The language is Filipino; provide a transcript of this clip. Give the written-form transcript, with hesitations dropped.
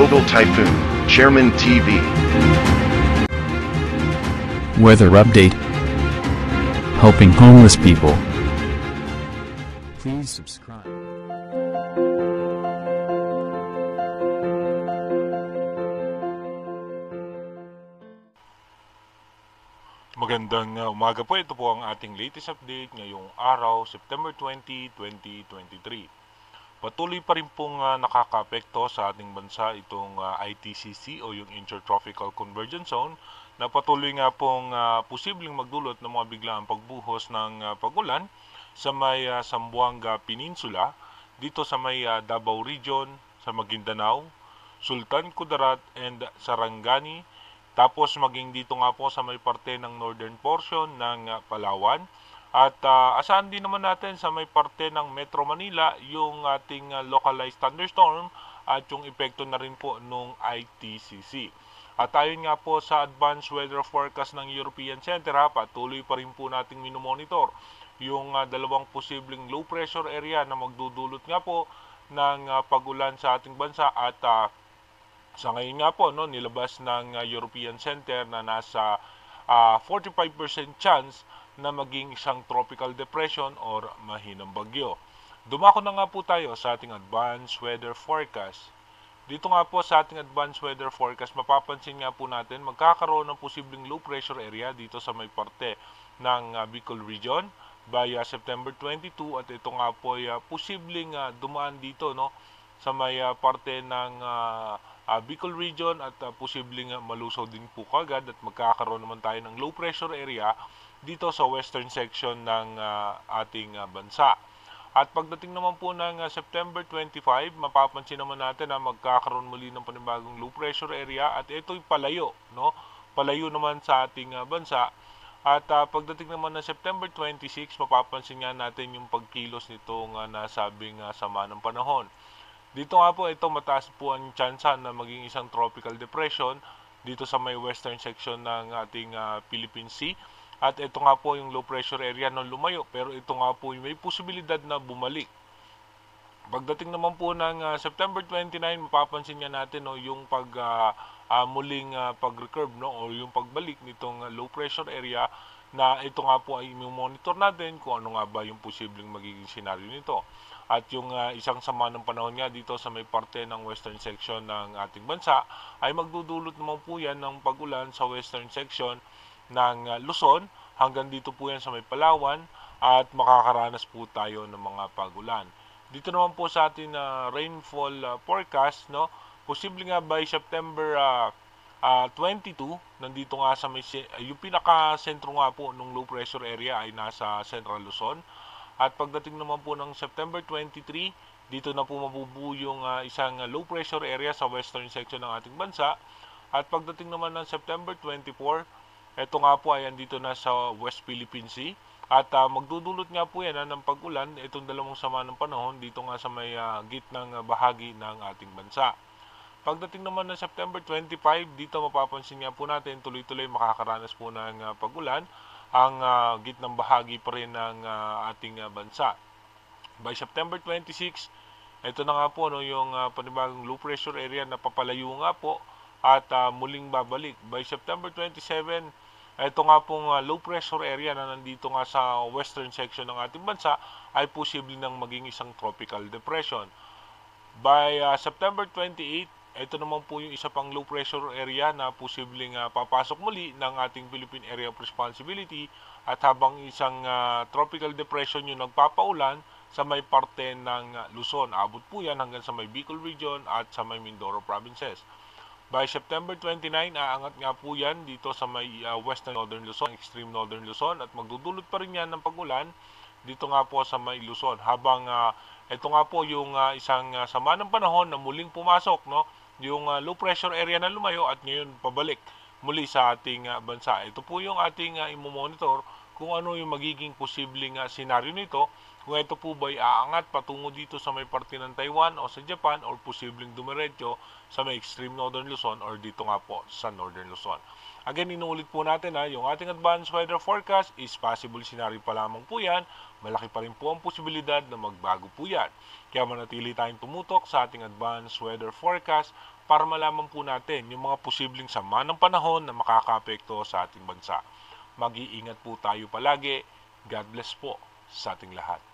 Global Typhoon, Chairman TV. Weather update. Helping homeless people. Please subscribe. Magandang umaga po. Ito po ang ating latest update ngayong araw, September 20, 2023. Patuloy pa rin pong nakakaapekto sa ating bansa itong ITCC o yung Intertropical Convergence Zone na patuloy nga pong posibleng magdulot ng mga biglaang pagbuhos ng pagulan sa may Zamboanga Peninsula, dito sa may Davao Region, sa Maguindanao, Sultan Kudarat and Sarangani. Tapos maging dito nga po sa may parte ng northern portion ng Palawan. At asahan din naman natin sa may parte ng Metro Manila yung ating localized thunderstorm at yung epekto na rin po nung ITCC. At ayon nga po sa advanced weather forecast ng European Center, patuloy pa rin po nating minomonitor yung dalawang posibleng low pressure area na magdudulot nga po ng pagulan sa ating bansa. At sa ngayon nga po, nilabas ng European Center na nasa 45% chance na maging isang tropical depression or mahinang bagyo. Dumako na nga po tayo sa ating advanced weather forecast. Dito nga po sa ating advanced weather forecast, mapapansin nga po natin magkakaroon ng posibleng low pressure area dito sa may parte ng Bicol Region by September 22, at ito nga po ay posibleng dumaan dito sa may parte ng Bicol Region at posibleng malusaw din po kagad, at magkakaroon naman tayo ng low pressure area dito sa western section ng ating bansa. At pagdating naman po ng September 25, mapapansin naman natin na magkakaroon muli ng panibagong low pressure area, at ito'y palayo, palayo naman sa ating bansa. At pagdating naman ng September 26, mapapansin nga natin yung pagkilos nitong nasabing sama ng panahon. Dito nga po, ito mataas po ang tsansa na maging isang tropical depression dito sa may western section ng ating Philippine Sea. At ito nga po yung low pressure area na lumayo, pero ito nga po yung may posibilidad na bumalik. Pagdating naman po ng September 29, mapapansin nga natin yung muling pag-recurve o yung pagbalik nitong low pressure area, na ito nga po ay monitor natin kung ano nga ba yung posibleng magiging scenario nito. At yung isang sama ng panahon nga dito sa may parte ng western section ng ating bansa ay magdudulot naman po yan ng pagulan sa western section ng Luzon, hanggang dito po yan sa may Palawan, at makakaranas po tayo ng mga pagulan. Dito naman po sa ating rainfall forecast, posible nga by September 22, nandito nga sa may yung pinaka-sentro nga po ng low pressure area ay nasa Central Luzon. At pagdating naman po ng September 23, dito na po mabubuo yung isang low pressure area sa western section ng ating bansa. At pagdating naman ng September 24, ito nga po ay andito na sa West Philippine Sea. At magdudulot nga po yan ng pag-ulan, itong dalawang sama ng panahon dito nga sa may gitnang bahagi ng ating bansa. Pagdating naman ng September 25, dito mapapansin nga po natin tuloy-tuloy makakaranas po ng pag-ulan ang gitnang bahagi pa rin ng ating bansa. By September 26, ito na nga po yung panibagong low pressure area na papalayo nga po at muling babalik. By September 27, ito nga pong low pressure area na nandito nga sa western section ng ating bansa ay posible nang maging isang tropical depression. By September 28, ito naman po yung isa pang low pressure area na posibleng papasok muli ng ating Philippine Area of Responsibility, at habang isang tropical depression yung nagpapaulan sa may parte ng Luzon. Abot po yan hanggang sa may Bicol Region at sa may Mindoro Provinces. By September 29, aangat nga po yan dito sa may western northern Luzon, extreme northern Luzon, at magdudulot pa rin yan ng pagulan dito nga po sa may Luzon. Habang ito nga po yung isang sama ng panahon na muling pumasok, yung low pressure area na lumayo at ngayon pabalik muli sa ating bansa. Ito po yung ating imomonitor kung ano yung magiging posibleng senaryo nito, kung ito po ba ay aangat patungo dito sa may parte ng Taiwan o sa Japan, or posibleng dumiretso sa may extreme northern Luzon or dito nga po sa northern Luzon. Again, inuulit po natin yung ating advanced weather forecast is possible scenario pa lamang po yan. Malaki pa rin po ang posibilidad na magbago po yan. Kaya manatili tayong tumutok sa ating advanced weather forecast para malaman po natin yung mga posibleng sama ng panahon na makakaapekto sa ating bansa. Mag-iingat po tayo palagi. God bless po sa ating lahat.